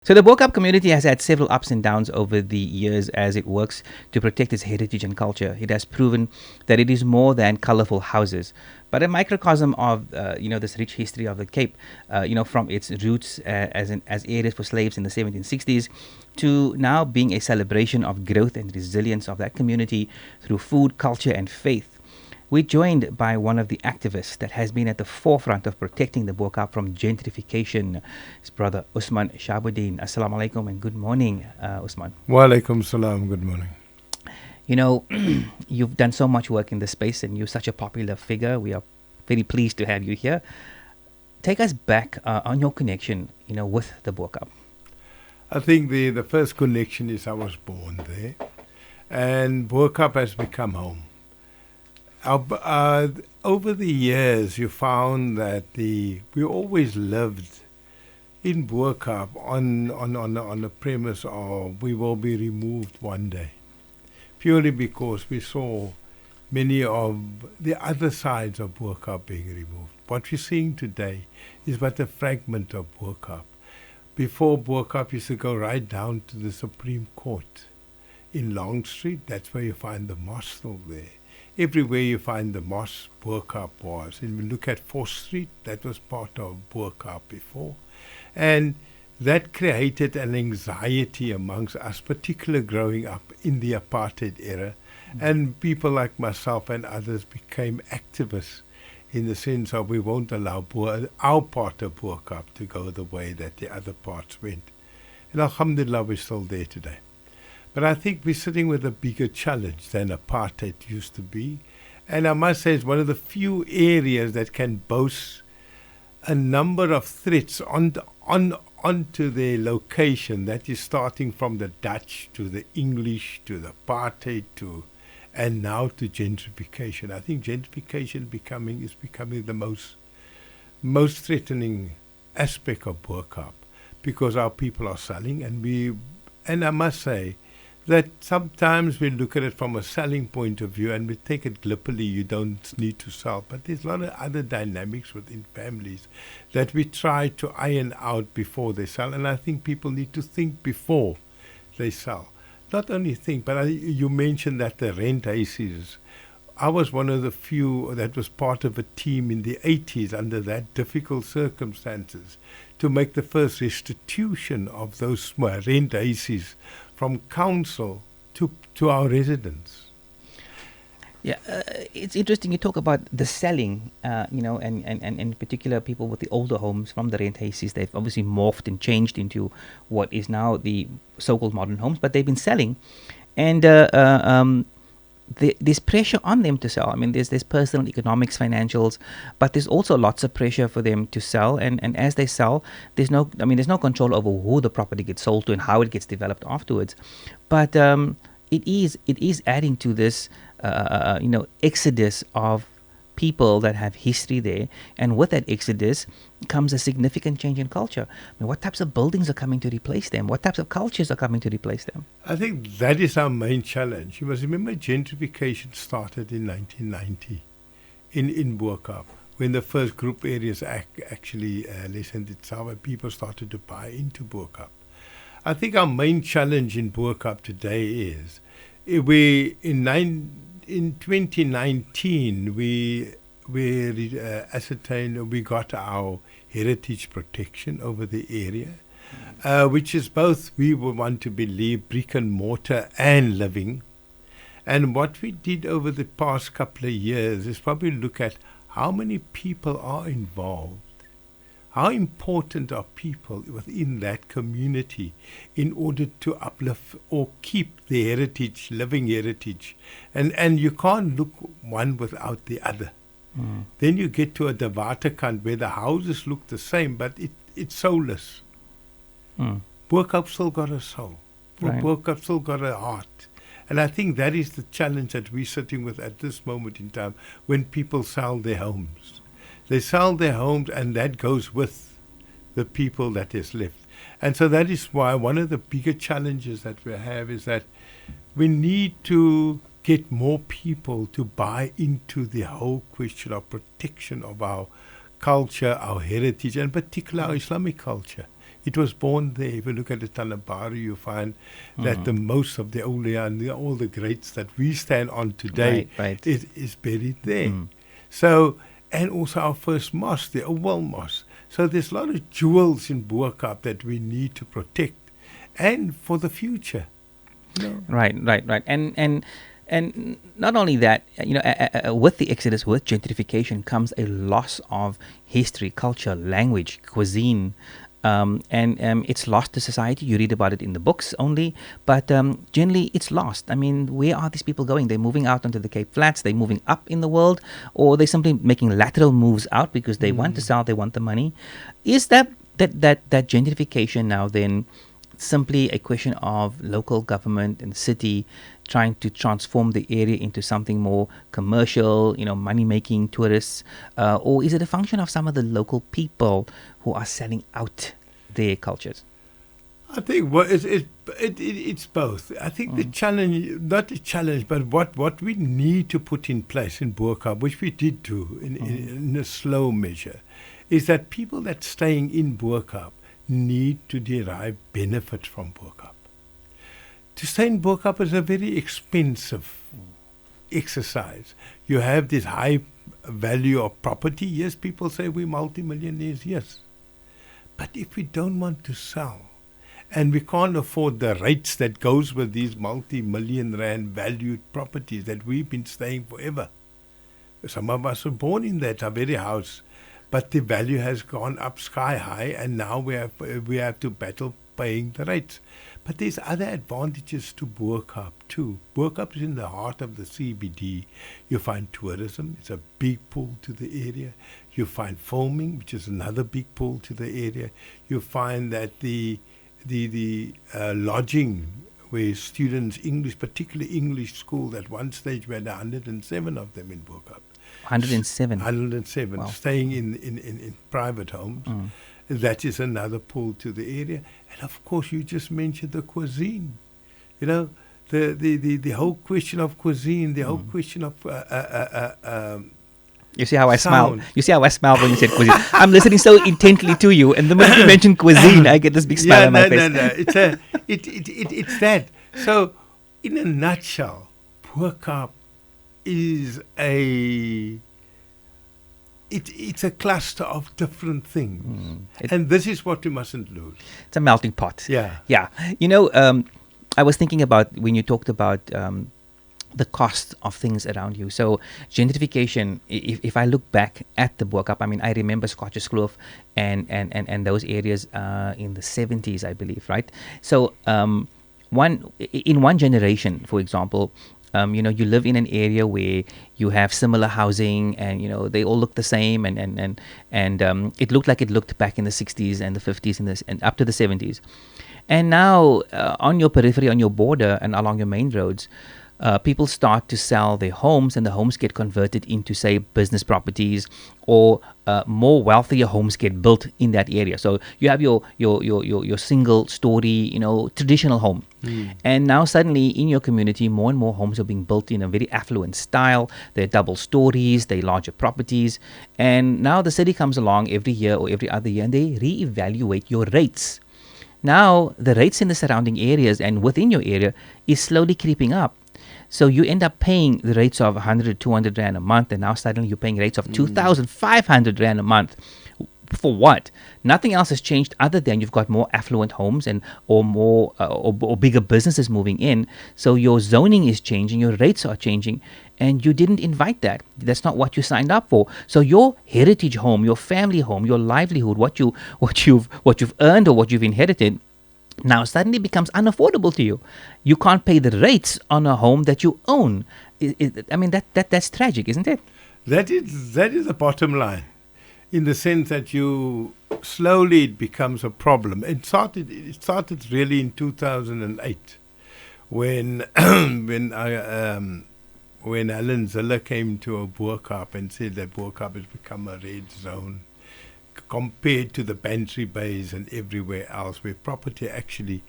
So the Bo-Kaap community has had several ups and downs over the years as it works to protect its heritage and culture. It has proven that it is more than colorful houses, but a microcosm of this rich history of the Cape. From its roots as areas for slaves in the 1760s to now being a celebration of growth and resilience of that community through food, culture, and faith. We're joined by one of the activists that has been at the forefront of protecting the Bo-Kaap from gentrification, his brother Osman Shabodien. Assalamu alaikum and good morning, Usman. Wa alaikum salam, good morning. You know, you've done so much work in this space and you're such a popular figure. We are very pleased to have you here. Take us back on your connection, with the Bo-Kaap. I think the first connection is I was born there, and Bo-Kaap has become home. Over the years, you found that we always lived in Bo-Kaap on the premise of we will be removed one day, purely because we saw many of the other sides of Bo-Kaap being removed. What we're seeing today is but a fragment of Bo-Kaap. Before, Bo-Kaap used to go right down to the Supreme Court in Long Street. That's where you find the mosque still there. Everywhere you find the mosque, Bo-Kaap was. And we look at 4th Street, that was part of Bo-Kaap before. And that created an anxiety amongst us, particularly growing up in the apartheid era. And people like myself and others became activists in the sense of we won't allow our part of Bo-Kaap to go the way that the other parts went. And alhamdulillah, we're still there today. But I think we're sitting with a bigger challenge than apartheid used to be. And I must say it's one of the few areas that can boast a number of threats onto their location, that is starting from the Dutch to the English to the apartheid and now to gentrification. I think gentrification is becoming the most threatening aspect of Bo-Kaap because our people are selling, and I must say that sometimes we look at it from a selling point of view and we take it glibly, you don't need to sell. But there's a lot of other dynamics within families that we try to iron out before they sell. And I think people need to think before they sell. Not only think, but you mentioned that the rent ICs. I was one of the few that was part of a team in the 80s under that difficult circumstances to make the first restitution of those rent ICs from council to our residents. Yeah, it's interesting you talk about the selling, and in particular people with the older homes from the rent haces. They've obviously morphed and changed into what is now the so-called modern homes, but they've been selling. And there's pressure on them to sell. I mean, there's personal economics, financials, but there's also lots of pressure for them to sell. And as they sell, there's no control over who the property gets sold to and how it gets developed afterwards. But it is adding to this, exodus of people that have history there. And with that exodus comes a significant change in culture. I mean, what types of buildings are coming to replace them? What types of cultures are coming to replace them? I think that is our main challenge. You must remember gentrification started in 1990 in Bo-Kaap, when the first group areas actually lessened itself and people started to buy into Bo-Kaap. I think our main challenge in Bo-Kaap today is in 2019, we ascertained we got our heritage protection over the area, which is both, we would want to believe, brick and mortar and living. And what we did over the past couple of years is probably look at how many people are involved. How important are people within that community in order to uplift or keep the heritage, living heritage? And you can't look one without the other. Then you get to a Dewaterkant where the houses look the same, but it's soulless. Bo-Kaap still got a soul. Right. Bo-Kaap still got a heart. And I think that is the challenge that we're sitting with at this moment in time when people sell their homes. They sell their homes, and that goes with the people that is left. And so that is why one of the bigger challenges that we have is that we need to get more people to buy into the whole question of protection of our culture, our heritage, and particularly our Islamic culture. It was born there. If you look at the Tanabaru, you find that the most of the Olia and all the greats that we stand on today Right. is buried there. So, and also our first mosque, the Oval Mosque. So there's a lot of jewels in Bo-Kaap that we need to protect, and for the future. Right. And not only that, with the exodus, with gentrification, comes a loss of history, culture, language, cuisine, and it's lost to society. You read about it in the books only, but generally it's lost. I mean, where are these people going? They're moving out onto the Cape Flats, they're moving up in the world, or they're simply making lateral moves out because they want to sell, they want the money. Is that gentrification now then simply a question of local government and city trying to transform the area into something more commercial, money-making tourists, or is it a function of some of the local people who are selling out their cultures? I think it's both. I think the challenge, not the challenge, but what we need to put in place in Bo-Kaap, which we did do in a slow measure, is that people that staying in Bo-Kaap need to derive benefit from Bo-Kaap. To stay in Bo-Kaap is a very expensive exercise. You have this high value of property. Yes, people say we're multimillionaires, yes. But if we don't want to sell, and we can't afford the rates that goes with these multi-million rand valued properties that we've been staying forever. Some of us were born in that very house, but the value has gone up sky high, and now we have to battle paying the rates. But there's other advantages to Bo-Kaap too. Bo-Kaap is in the heart of the CBD. You find tourism; it's a big pull to the area. You find filming, which is another big pull to the area. You find that the lodging, where students, particularly English school, at one stage we had 107 of them in Bo-Kaap. 107. 107, Wow. staying in private homes. That is another pull to the area. And of course, you just mentioned the cuisine. The whole question of cuisine, the whole question of You see how I smile? sound. You see how I smile when you said cuisine? I'm listening so intently to you, and the minute you mention cuisine, I get this big smile on my face. No. It's that. So, in a nutshell, Bo-Kaap is it's a cluster of different things, and this is what we mustn't lose. It's a melting pot. Yeah. I was thinking about when you talked about the cost of things around you. So gentrification, if I look back at the Bo-Kaap, I mean, I remember Scottish Kloof and those areas in the 70s, I believe, right? So in one generation, for example, you live in an area where you have similar housing, and they all look the same, and it looked like it looked back in the 60s and the 50s and up to the 70s. And now on your periphery, on your border, and along your main roads, people start to sell their homes, and the homes get converted into, say, business properties, or more wealthier homes get built in that area. So you have your single story, traditional home. And now suddenly in your community, more and more homes are being built in a very affluent style. They're double stories, they're larger properties. And now the city comes along every year or every other year, and they reevaluate your rates. Now the rates in the surrounding areas and within your area is slowly creeping up. So you end up paying the rates of 100, 200 Rand a month, and now suddenly you're paying rates of 2,500 Rand a month. For what? Nothing else has changed other than you've got more affluent homes or more or bigger businesses moving in. So your zoning is changing, your rates are changing, and you didn't invite that. That's not what you signed up for. So your heritage home, your family home, your livelihood, what you've earned or what you've inherited, now suddenly becomes unaffordable to you. You can't pay the rates on a home that you own. I mean, that's tragic, isn't it? That is the bottom line, in the sense that slowly it becomes a problem. It started really in 2008, when when Alan Ziller came to Bo-Kaap and said that Bo-Kaap has become a red zone, compared to the Bantry Bays and everywhere else, where property actually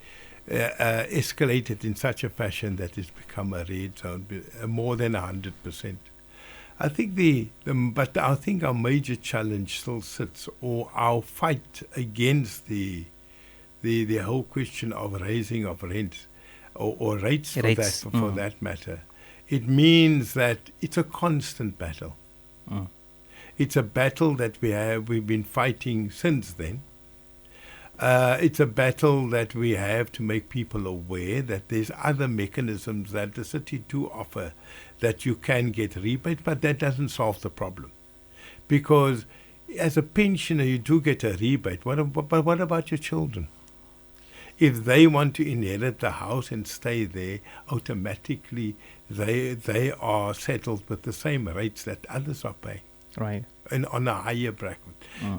escalated in such a fashion that it's become a red zone, more than 100%. I think our major challenge still sits, or our fight against the the whole question of raising of rents or rates Rates, for that matter, it means that it's a constant battle. Mm. It's a battle that we've been fighting since then. It's a battle that we have to make people aware that there's other mechanisms that the city do offer, that you can get rebate, but that doesn't solve the problem. Because as a pensioner, you do get a rebate. But what about your children? If they want to inherit the house and stay there, automatically they are settled with the same rates that others are paying. Right. And on a higher bracket.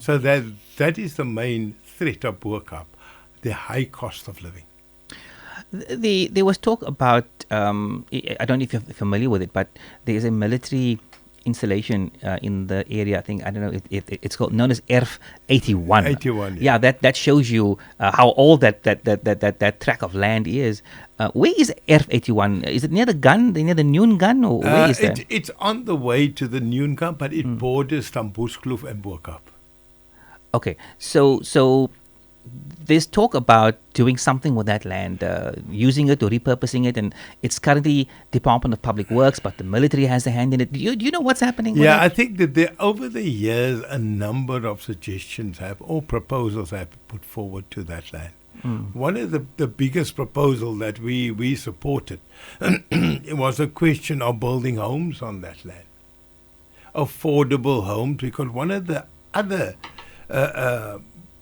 So that is the main threat of Bo-Kaap, the high cost of living. There was talk about, I don't know if you're familiar with it, but there is a military installation in the area. I think, I don't know, it's called, known as ERF 81. 81, Yeah, that shows you how old that tract of land is. Where is ERF 81? Is it near the Noon Gun, or where is that? It's on the way to the Noon Gun, but it borders Tamboeskloof and Bo-Kaap. Okay, so there's talk about doing something with that land, using it or repurposing it, and it's currently Department of Public Works, but the military has a hand in it. Do you know what's happening with Yeah, that? I think that over the years, a number of suggestions or proposals have been put forward to that land. One of the biggest proposal that we supported it was a question of building homes on that land, affordable homes, because one of the other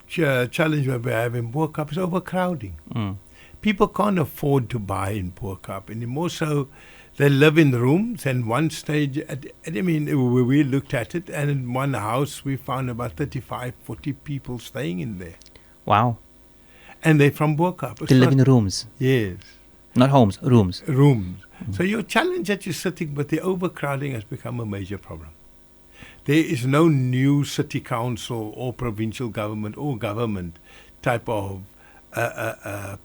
challenge that we have in Bo-Kaap is overcrowding. People can't afford to buy in Bo-Kaap anymore, so they live in rooms. And one stage, we looked at it, and in one house we found about 35, 40 people staying in there. Wow. And they're from Bo-Kaap. To live in rooms. Yes. Not homes, rooms. Rooms. So your challenge that you're sitting with, the overcrowding has become a major problem. There is no new city council or provincial government or government type of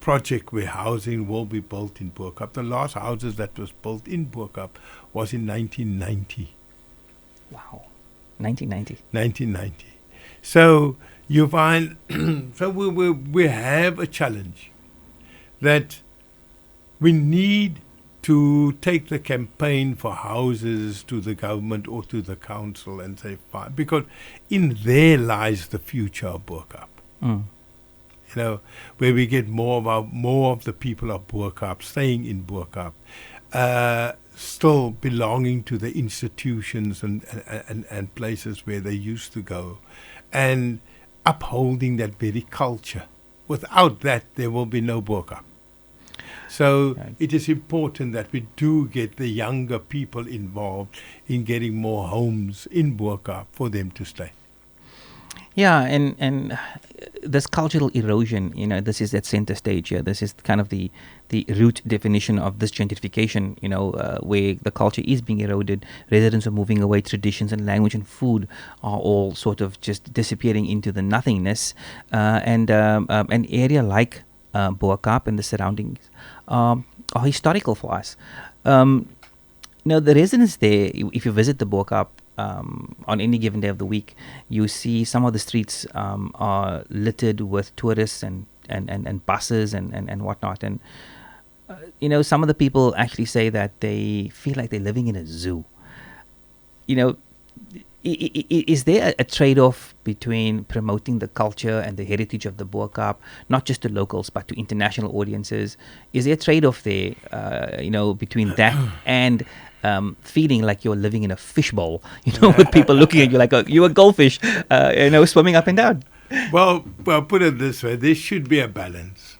project where housing will be built in Bo-Kaap. The last houses that was built in Bo-Kaap was in 1990. Wow. 1990. 1990. So you find, so we have a challenge that we need to take the campaign for houses to the government or to the council and say, fine, because in there lies the future of Bo-Kaap. You know, where we get more of the people of Bo-Kaap staying in Bo-Kaap, still belonging to the institutions and places where they used to go, and upholding that very culture. Without that, there will be no Bo-Kaap. So it is important that we do get the younger people involved in getting more homes in Bo-Kaap for them to stay. Yeah, and this cultural erosion, this is at center stage here. This is kind of the root definition of this gentrification, where the culture is being eroded, residents are moving away, traditions and language and food are all sort of just disappearing into the nothingness. And an area like Bo-Kaap and the surroundings are historical for us. The residents there, if you visit the Bo-Kaap on any given day of the week, you see some of the streets are littered with tourists and buses and whatnot. And, some of the people actually say that they feel like they're living in a zoo. Is there a trade-off between promoting the culture and the heritage of the Bo-Kaap, not just to locals but to international audiences? Is there a trade-off there, between that and feeling like you're living in a fishbowl, with people looking at you like you're a goldfish, swimming up and down? Well, put it this way: there should be a balance.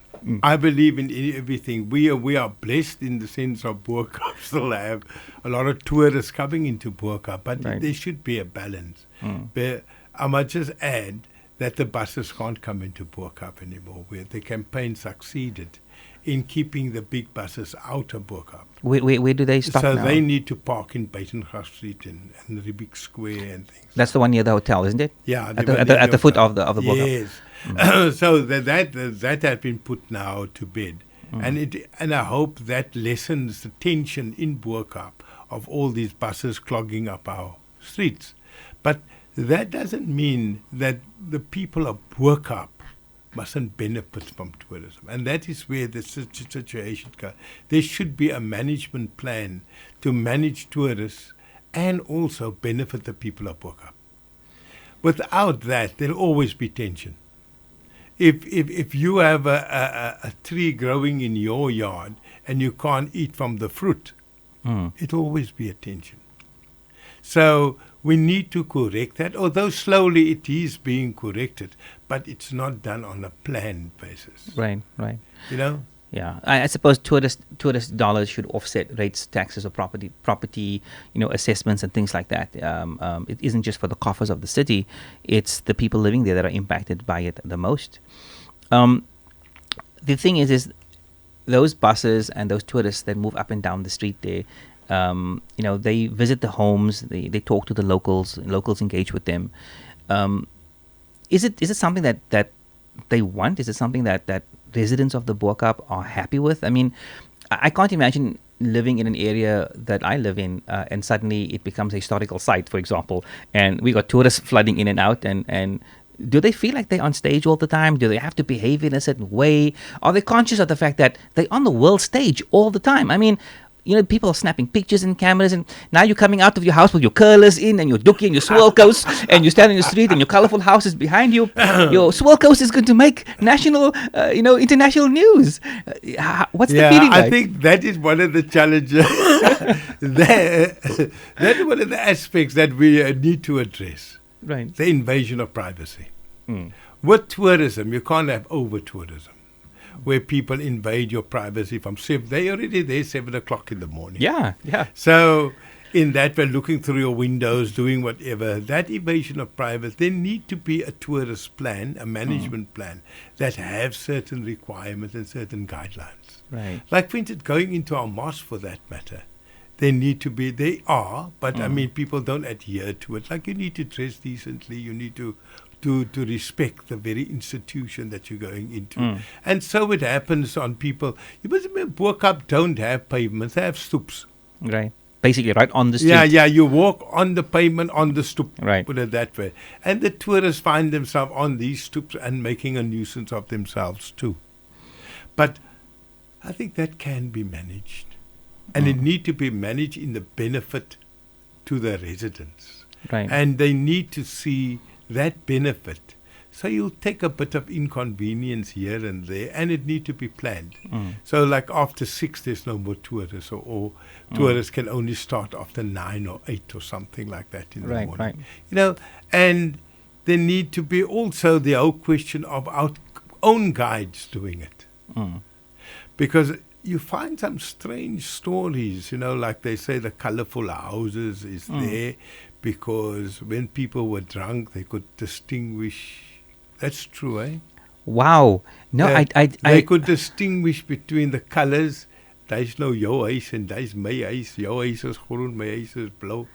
I believe in everything. We are blessed in the sense of Bo-Kaap still have a lot of tourists coming into Bo-Kaap, but there should be a balance. But I might just add that the buses can't come into Bo-Kaap anymore, where the campaign succeeded in keeping the big buses out of Bo-Kaap. Where do they stop now? So they need to park in Buitengraaf Street and Riebeek Square and things. That's the one near the hotel, isn't it? Yeah. At the foot of the Bo-Kaap. Yes. So that has been put now to bed. And I hope that lessens the tension in Bo-Kaap of all these buses clogging up our streets. But that doesn't mean that the people of Bo-Kaap mustn't benefit from tourism. And that is where the situation comes. There should be a management plan to manage tourists and also benefit the people of Bo-Kaap. Without that, there'll always be tension. If you have a tree growing in your yard and you can't eat from the fruit, it'll always be a tension. So we need to correct that, although slowly it is being corrected, but it's not done on a planned basis. Right. You know? Yeah, I suppose tourist dollars should offset rates, taxes, or property, assessments and things like that. It isn't just for the coffers of the city; it's the people living there that are impacted by it the most. The thing is those buses and those tourists that move up and down the street there, they visit the homes, they talk to the locals engage with them. Is it something that they want? Is it something that residents of the Bo-Kaap are happy with? I mean, I can't imagine living in an area that I live in and suddenly it becomes a historical site, for example, and we got tourists flooding in and out, and do they feel like they're on stage all the time? Do they have to behave in a certain way? Are they conscious of the fact that they're on the world stage all the time? I mean, people are snapping pictures and cameras, and now you're coming out of your house with your curlers in and your dookie and your swirl coats, and you stand in the street and your colorful house is behind you. Your swirl coat is going to make national, international news. What's the feeling like? I think that is one of the challenges. That is one of the aspects that we need to address. Right. The invasion of privacy. With tourism, you can't have over-tourism, where people invade your privacy from 7. They're already there 7 o'clock in the morning. Yeah. So in that way, looking through your windows, doing whatever, that invasion of privacy, there need to be a tourist plan, a management plan that have certain requirements and certain guidelines. Right. Like, for instance, going into our mosque for that matter, they need to be, they are, but I mean, people don't adhere to it. Like, you need to dress decently, you need to respect the very institution that you're going into. And so it happens on people. You must remember, Bo-Kaap don't have pavements, they have stoops. Right. Basically, right on the street. Yeah, you walk on the pavement, on the stoop, right. Put it that way. And the tourists find themselves on these stoops and making a nuisance of themselves too. But I think that can be managed. And it need to be managed in the benefit to the residents. Right. And they need to see that benefit. So you'll take a bit of inconvenience here and there, and it need to be planned. So like after 6, there's no more tourists, or tourists can only start after 9 or 8 or something like that in the morning. Right. And there need to be also the whole question of our own guides doing it. Because you find some strange stories, like they say the colorful houses is there because when people were drunk, they could distinguish. That's true, eh? Wow. No, they could distinguish between the colors. There's no your huis and there's my huis. Your huis is groen, my huis is blauw.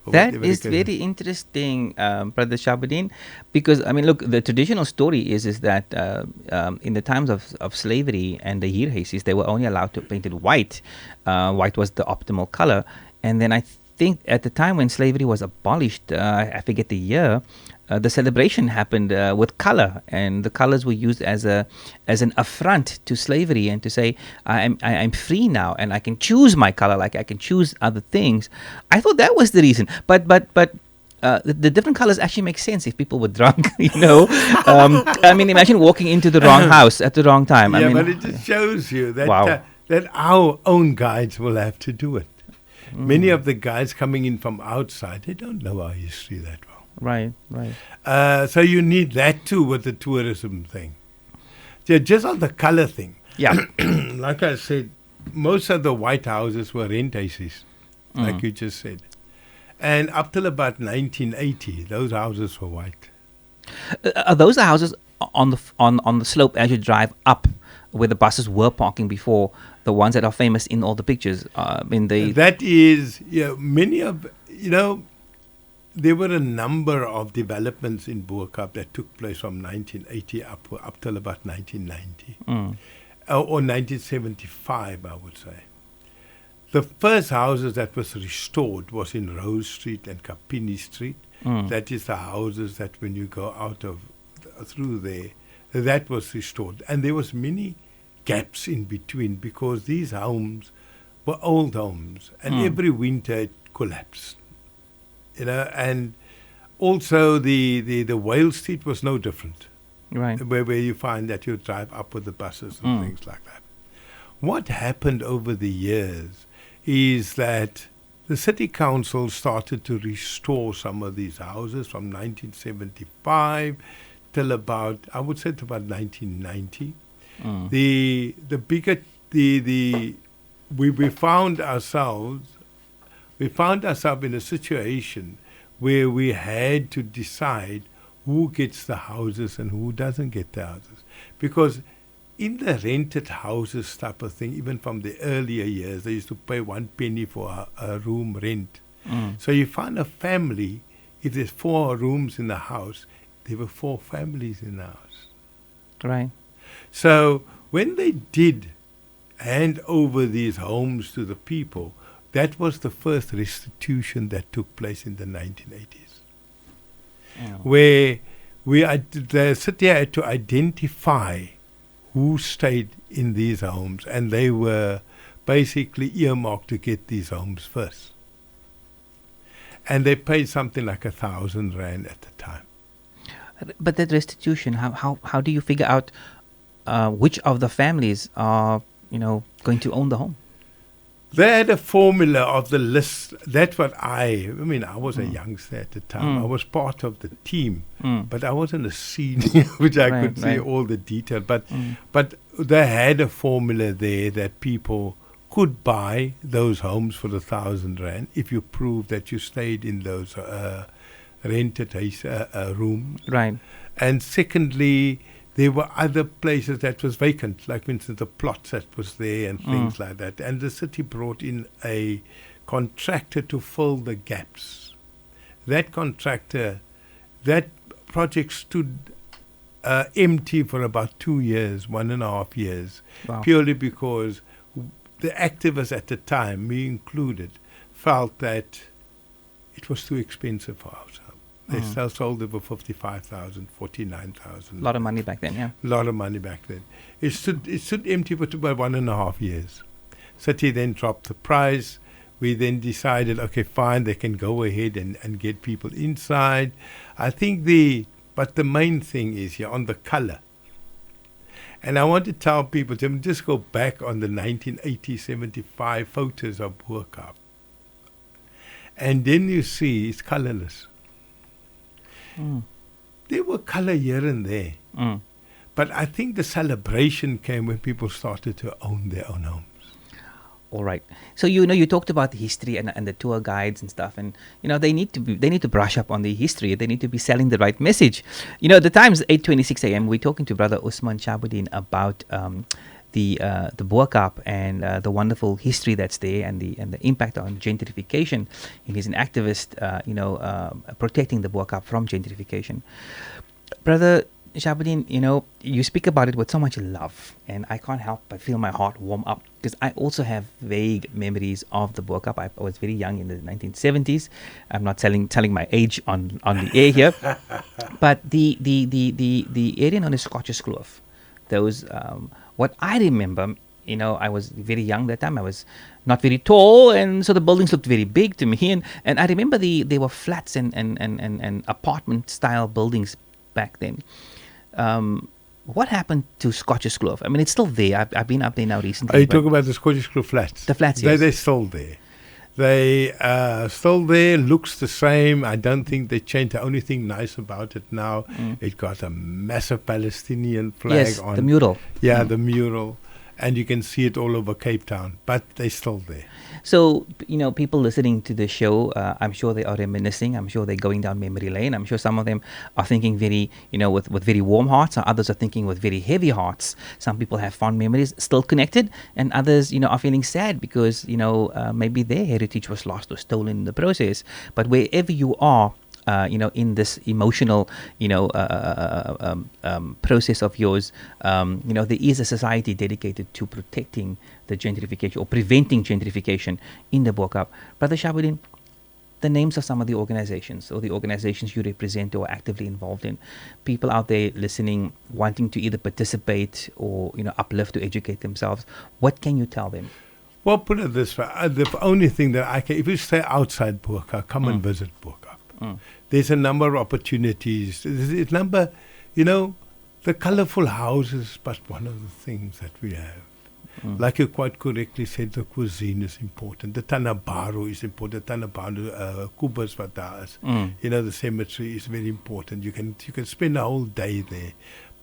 That is very interesting, Brother Shabodien, because, I mean, look, the traditional story is that in the times of slavery and the heerhuisies, they were only allowed to paint it white. White was the optimal color. And then I think at the time when slavery was abolished, I forget the year, the celebration happened with color, and the colors were used as an affront to slavery, and to say I'm free now and I can choose my color, like I can choose other things. I thought that was the reason, but the different colors actually make sense if people were drunk. I mean, imagine walking into the wrong house at the wrong time. Yeah, I mean, but it just shows you that that our own guides will have to do it. Many of the guides coming in from outside, they don't know our history that well. Right. So you need that too with the tourism thing. Yeah, just on the color thing. Yeah. Like I said, most of the white houses were rent houses, like you just said. And up till about 1980, those houses were white. Are those the houses on the slope as you drive up, where the buses were parking before, the ones that are famous in all the pictures? That is, many of, there were a number of developments in Bo-Kaap that took place from 1980 up till about 1990. Or 1975, I would say. The first houses that was restored was in Rose Street and Kapini Street. That is the houses that when you go out of through there, that was restored. And there was many gaps in between because these homes were old homes, and every winter it collapsed. And also the Whale Street was no different. Right. Where you find that you drive up with the buses and things like that. What happened over the years is that the city council started to restore some of these houses from 1975 till about, I would say, to about 1990. We found ourselves in a situation where we had to decide who gets the houses and who doesn't get the houses. Because in the rented houses type of thing, even from the earlier years, they used to pay 1 penny for a room rent. So you find a family, if there's 4 rooms in the house, there were 4 families in the house. Right. So when they did hand over these homes to the people, that was the first restitution that took place in the 1980s. Where the city had to identify who stayed in these homes, and they were basically earmarked to get these homes first. And they paid something like 1,000 rand at the time. But that restitution, how do you figure out which of the families are going to own the home? They had a formula of the list. That's what I was a youngster at the time. I was part of the team, but I wasn't a senior, which I could see all the detail. But they had a formula there that people could buy those homes for 1,000 rand if you prove that you stayed in those rented rooms. Right. And secondly, there were other places that was vacant, like for instance the plots that was there and things like that. And the city brought in a contractor to fill the gaps. That project stood empty for about 2 years, 1.5 years, purely because the activists at the time, me included, felt that it was too expensive for us. They still sold it for 55,000, 49,000. A lot of money back then, yeah. A lot of money back then. It stood empty for about 1.5 years. City then dropped the price. We then decided, okay, fine, they can go ahead and get people inside. I think but the main thing is here on the color. And I want to tell people, just go back on the 1980-75 photos of Bo-Kaap. And then you see it's colorless. There were color here and there. But I think the celebration came when people started to own their own homes. All right. So you talked about the history and the tour guides and stuff, and they need to brush up on the history. They need to be selling the right message. The time's 8:26 a.m. We're talking to Brother Osman Shabodien about the Bo-Kaap and the wonderful history that's there, and the impact on gentrification. And he's an activist, protecting the Bo-Kaap from gentrification. Brother Shabodien, you speak about it with so much love, and I can't help but feel my heart warm up, because I also have vague memories of the Bo-Kaap. I was very young in the 1970s. I'm not telling my age on the air here, but the area known as Scotches Kloof, those what I remember, I was very young that time. I was not very tall, and so the buildings looked very big to me. And I remember there were flats and apartment style buildings back then. What happened to Scotches Kloof? I mean, it's still there. I've been up there now recently. Are you talking about the Scotches Kloof flats? The flats, yes. They're still there. They still there, looks the same. I don't think they changed. The only thing nice about it now, it got a massive Palestinian flag on. The mural. Yeah, the mural. And you can see it all over Cape Town, but they're still there. So, people listening to the show, I'm sure they are reminiscing. I'm sure they're going down memory lane. I'm sure some of them are thinking very, with very warm hearts, and others are thinking with very heavy hearts. Some people have fond memories still connected, and others, are feeling sad because, maybe their heritage was lost or stolen in the process. But wherever you are, in this emotional, process of yours, there is a society dedicated to protecting the gentrification or preventing gentrification in the Bo-Kaap. Brother Shabodien, the names of some of the organizations or the organizations you represent or are actively involved in. People out there listening, wanting to either participate or, uplift or educate themselves. What can you tell them? Well, put it this way. The only thing that I can, if you stay outside Bo-Kaap, come and visit Bo-Kaap. There's a number of opportunities. There's a number, the colorful houses, but one of the things that we have. Like you quite correctly said, the cuisine is important. The Tanabaru is important. Tanabaru, Kubas Vatas. The cemetery is very important. You can spend a whole day there.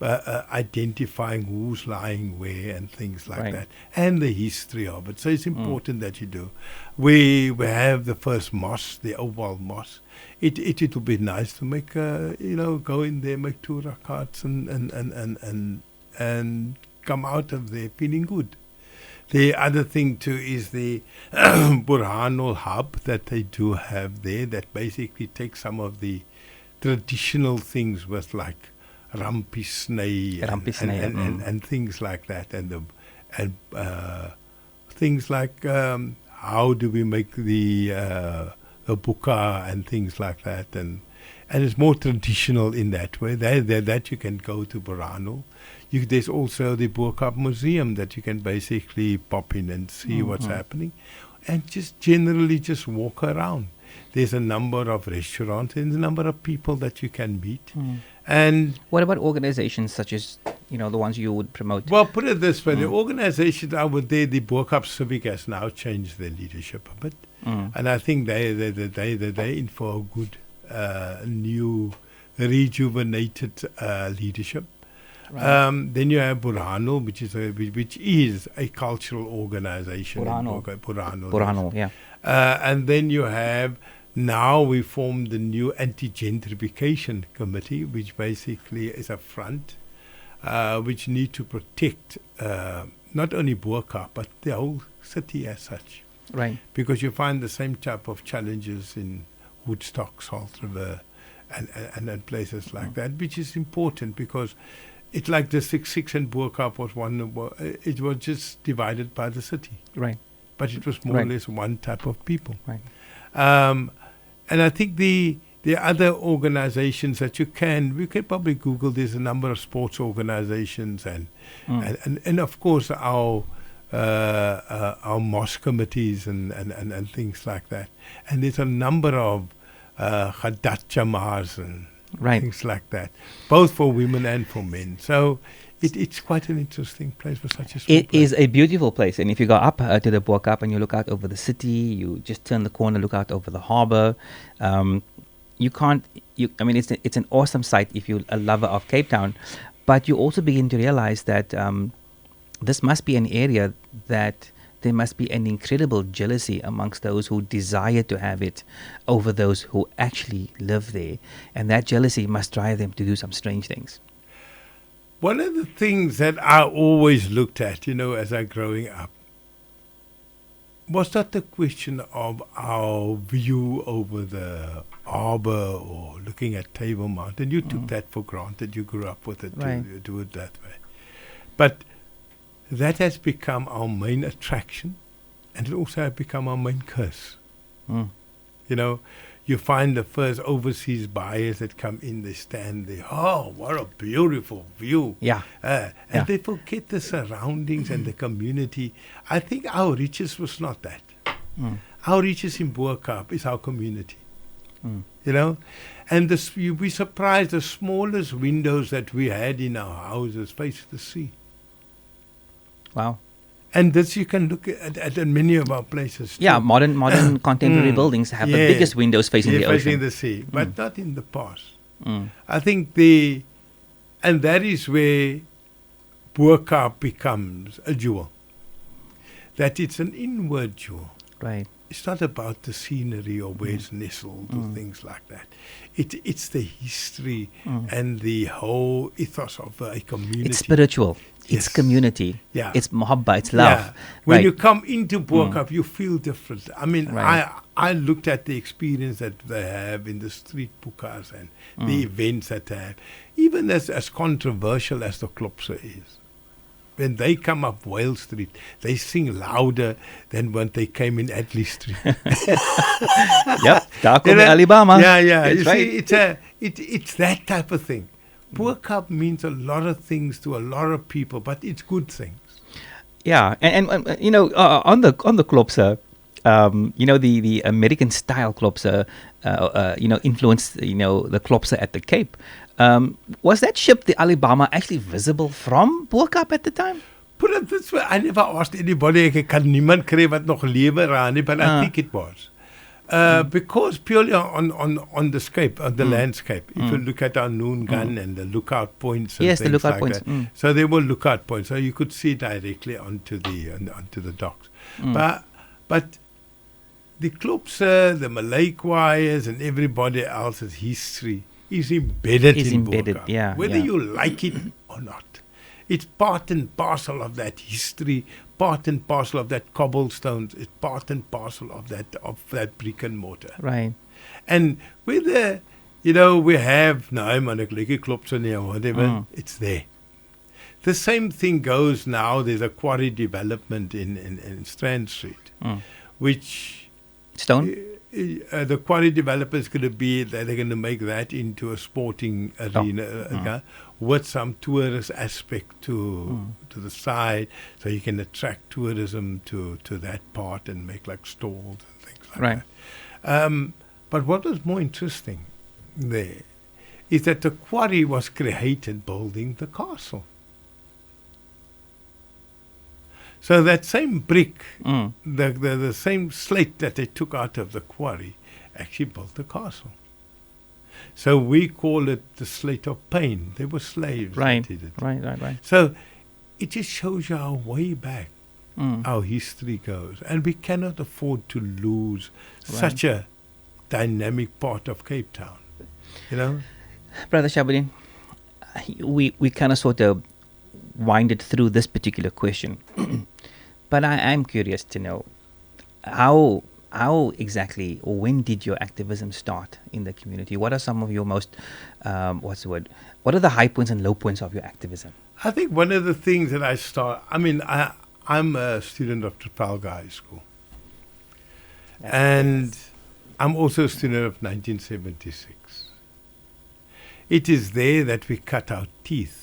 Identifying who's lying where and things like that, and the history of it. So it's important that you do. We have the first mosque, the Oval Mosque. It would be nice to make go in there, make 2 rakats and come out of there feeling good. The other thing too is the Burhanul hub that they do have there, that basically takes some of the traditional things with like Rampisnei and things like that, and things like how do we make the buka and things like that, and it's more traditional in that way. That you can go to Burano. There's also the Bo-Kaap Museum that you can basically pop in and see what's happening, and just generally just walk around. There's a number of restaurants and a number of people that you can meet. And what about organizations such as, the ones you would promote? Well, put it this way. The organizations out there, the Bo-Kaap Civic has now changed their leadership a bit. And I think they're in for a good, new, rejuvenated leadership. Right. Then you have Burhano, which is a cultural organization. Burhano, yeah. And then you have, now we formed the new anti-gentrification committee, which basically is a front which need to protect not only Bo-Kaap, but the whole city as such. Right. Because you find the same type of challenges in Woodstock, Salt River, and places like that, which is important because it's like the 6 and Bo-Kaap it was just divided by the city. Right. But it was more or less one type of people. Right. And I think the other organizations that we can probably Google. There's a number of sports organizations and of course our mosque committees and things like that. And there's a number of Khadat Jamars and things like that, both for women and for men. So it's quite an interesting place for such a small place. It is a beautiful place, and if you go up to the Bo-Kaap and you look out over the city, you just turn the corner, look out over the harbour. It's an awesome sight if you're a lover of Cape Town, but you also begin to realize that this must be an area that there must be an incredible jealousy amongst those who desire to have it over those who actually live there. And that jealousy must drive them to do some strange things. One of the things that I always looked at, as I growing up, was not the question of our view over the harbour or looking at Table Mountain. You took that for granted. You grew up with it, to do it that way. But that has become our main attraction, and it also has become our main curse. You find the first overseas buyers that come in, they stand there. Oh, what a beautiful view. And they forget the surroundings and the community. I think our riches was not that. Our riches in Bo-Kaap is our community. And you'd be surprised, the smallest windows that we had in our houses face the sea. Wow. And this you can look at many of our places too. Yeah, modern contemporary buildings have the biggest windows facing the ocean. Facing the sea, but not in the past. I think and that is where Bo-Kaap becomes a jewel. That it's an inward jewel. Right. It's not about the scenery or where it's nestled or things like that. It's the history and the whole ethos of a community. It's spiritual. It's community. Yeah. It's muhabba. It's love. Yeah. When you come into Bo-Kaap, you feel different. I mean, I looked at the experience that they have in the street pukas and the events that they have, even as controversial as the Klopse is. when they come up Wales Street, they sing louder than when they came in Atlee Street. Yep, daar kom die Alabama. Yeah. That's You right. see, it's that type of thing. Bo-Kaap means a lot of things to a lot of people, but it's good things. Yeah, and on the klopse, the American style klopse, influenced the klopse at the Cape. Was that ship, the Alabama, actually visible from Bo-Kaap at the time? Put it this way, I never asked anybody, ek kan niemand kry wat nog lewe raak nie, but I think it was. Because purely on the scape, on the landscape, if you look at our noon gun and the lookout points and Yes, the things lookout like points. that. So there were lookout points, so you could see directly onto the docks. But the Klopse, the Malay choirs and everybody else's history is embedded in Bo-Kaap, yeah, whether yeah. you like it or not. It's part and parcel of that history, part and parcel of that cobblestones, it's part and parcel of that brick and mortar. Right. And whether, we have Klopse or whatever, it's there. The same thing goes now, there's a quarry development in Strand Street, which Stone? the quarry developer is going to be that they're going to make that into a sporting arena with some tourist aspect to the side, so you can attract tourism to that part and make like stalls and things like that. But what was more interesting there is that the quarry was created building the castle. So that same brick, the same slate that they took out of the quarry, actually built the castle. So we call it the slate of pain. They were slaves that did it. Right. So it just shows you how way back our history goes. And we cannot afford to lose such a dynamic part of Cape Town. Brother Shabodien, we kind of sort of winded through this particular question. But I'm curious to know how exactly, or when did your activism start in the community? What are some of your most, what are the high points and low points of your activism? I think one of the things that I'm a student of Trafalgar High School. And I'm also a student of 1976. It is there that we cut our teeth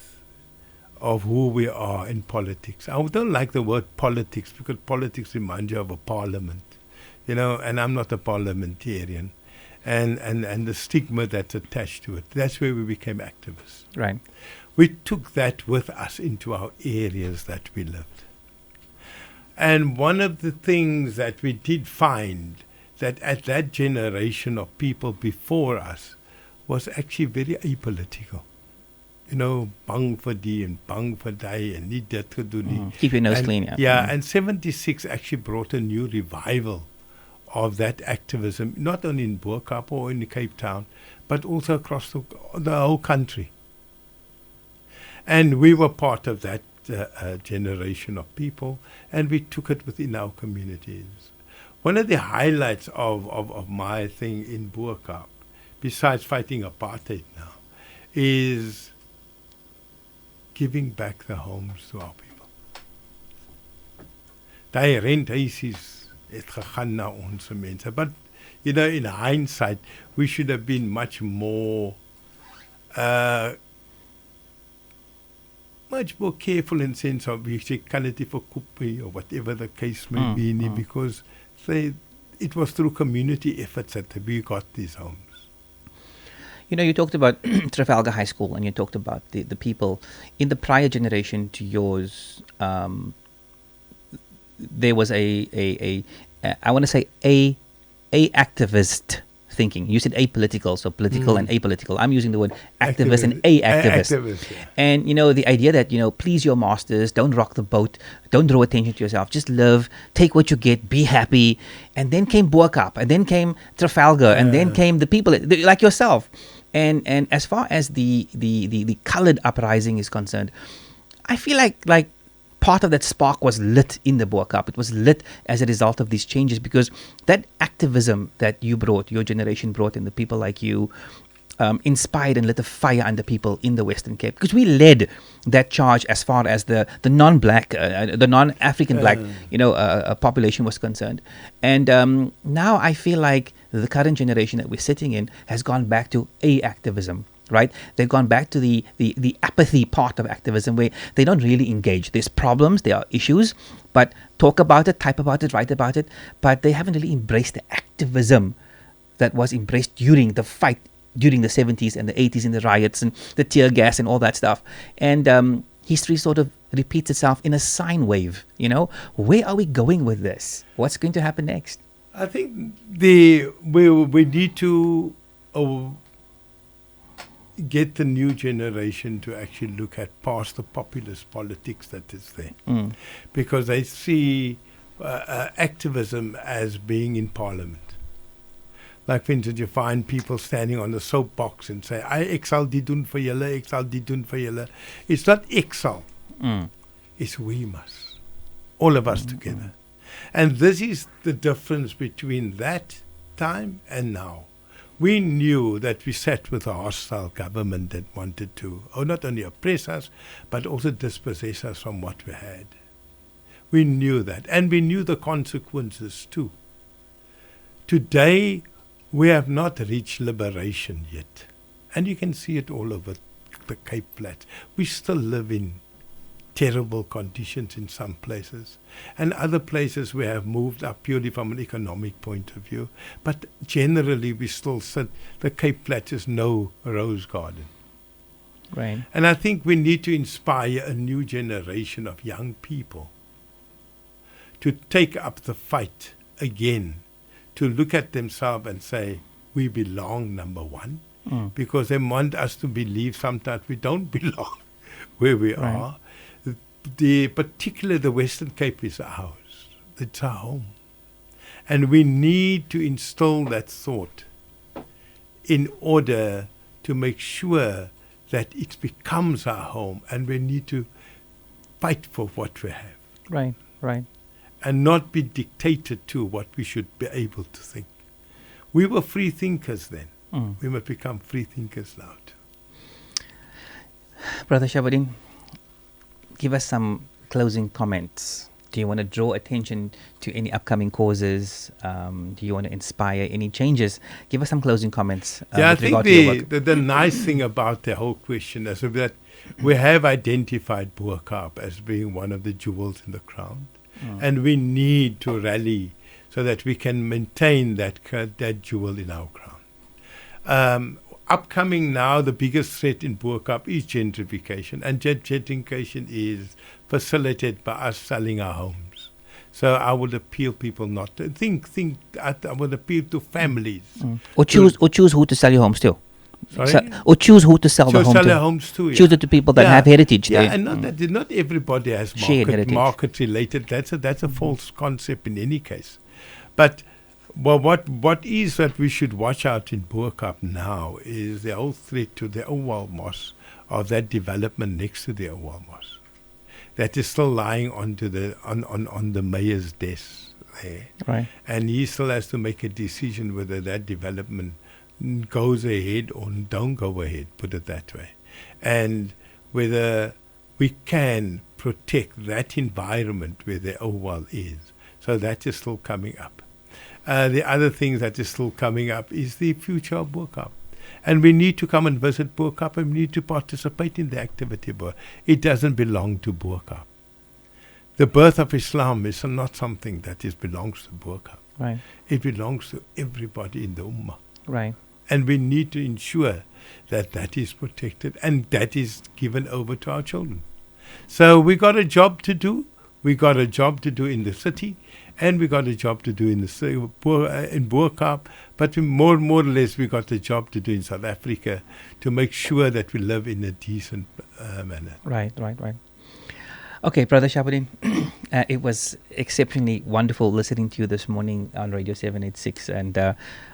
of who we are in politics. I don't like the word politics because politics reminds you of a parliament, and I'm not a parliamentarian. And the stigma that's attached to it. That's where we became activists. Right. We took that with us into our areas that we lived. And one of the things that we did find that at that generation of people before us was actually very apolitical. Bang for die and bang for die and nie dit gedoen nie. Keep your nose clean. And 76 actually brought a new revival of that activism, not only in Bo-Kaap or in Cape Town, but also across the whole country. And we were part of that generation of people, and we took it within our communities. One of the highlights of my thing in Bo-Kaap, besides fighting apartheid now, is giving back the homes to our people. Daai renthuisies het gegaan na ons mense. But, in hindsight, we should have been much more careful in sense of we say kan dit vir koopie or whatever the case may be, because it was through community efforts that we got these homes. You talked about Trafalgar High School, and you talked about the people in the prior generation to yours. There was I want to say a activist thinking. You said apolitical, so political and apolitical. I'm using the word activist and a activist. Yeah. And the idea that please your masters, don't rock the boat, don't draw attention to yourself, just live, take what you get, be happy. And then came Bo-Kaap, and then came Trafalgar, and then came the people like yourself. And as far as the colored uprising is concerned, I feel like part of that spark was lit in the Bo-Kaap. It was lit as a result of these changes, because that activism that you brought, your generation brought, and the people like you, inspired and lit a fire under people in the Western Cape, because we led that charge as far as the non-black, the non-African black, population was concerned. And now I feel like the current generation that we're sitting in has gone back to activism. Right, they've gone back to the apathy part of activism, where they don't really engage. There's problems, there are issues, but talk about it, type about it, write about it, but they haven't really embraced the activism that was embraced during the fight, during the 70s and the 80s, in the riots and the tear gas and all that stuff. And history sort of repeats itself in a sine wave. Where are we going with this? What's going to happen next? I think we need to get the new generation to actually look at past the populist politics that is there, because they see activism as being in parliament. Like, for instance, you find people standing on the soapbox and say, "I sal dit doen vir julle, ek sal dit doen vir julle." It's not ek sal, it's we must, all of us together. And this is the difference between that time and now. We knew that we sat with a hostile government that wanted to not only oppress us, but also dispossess us from what we had. We knew that, and we knew the consequences too. Today, we have not reached liberation yet. And you can see it all over the Cape Flats. We still live in terrible conditions in some places. And other places we have moved up purely from an economic point of view. But generally we still sit, the Cape Flats is no rose garden. Right. And I think we need to inspire a new generation of young people to take up the fight again, to look at themselves and say, we belong, number one, because they want us to believe sometimes we don't belong where we are. Particularly the Western Cape is ours. It's our home. And we need to instill that thought in order to make sure that it becomes our home, and we need to fight for what we have. Right. And not be dictated to what we should be able to think. We were free thinkers then. We must become free thinkers now too. Brother Shabodien, give us some closing comments. Do you want to draw attention to any upcoming causes? Do you want to inspire any changes? Give us some closing comments. I think the nice thing about the whole question is that we have identified Bo-Kaap as being one of the jewels in the crown. And we need to rally so that we can maintain that jewel in our crown. Upcoming now, the biggest threat in Bo-Kaap is gentrification. And gentrification is facilitated by us selling our homes. So I would appeal people not to think. I would appeal to families. Or choose who to sell your homes to. Sorry? Or choose who to sell the home sell to. their homes to. Choose it to people that have heritage there. And not everybody has market related. That's a false concept in any case. But what is that we should watch out in Bo-Kaap now is the whole threat to the Owal Mosque, of that development next to the Owal Mosque, that is still lying on the mayor's desk there. Right. And he still has to make a decision whether that development goes ahead or don't go ahead, put it that way. And whether we can protect that environment where the Owal is. So that is still coming up. The other thing that is still coming up is the future of Bo-Kaap. And we need to come and visit Bo-Kaap, and we need to participate in the activity. It doesn't belong to Bo-Kaap. The birth of Islam is not something that belongs to Bo-Kaap. Right. It belongs to everybody in the Ummah. Right. And we need to ensure that that is protected and that is given over to our children. So we got a job to do. We got a job to do in the city, and we got a job to do in Bo-Kaap. But more or less, we got a job to do in South Africa to make sure that we live in a decent manner. Right. Okay, Brother Shabodien, it was exceptionally wonderful listening to you this morning on Radio 786, and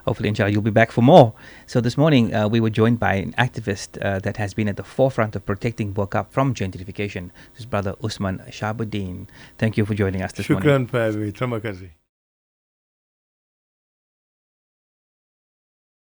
hopefully, inshallah, you'll be back for more. So this morning, we were joined by an activist that has been at the forefront of protecting Bo-Kaap from gentrification. This is Brother Osman Shabodien. Thank you for joining us this morning. Shukran for having me. Terima kasih.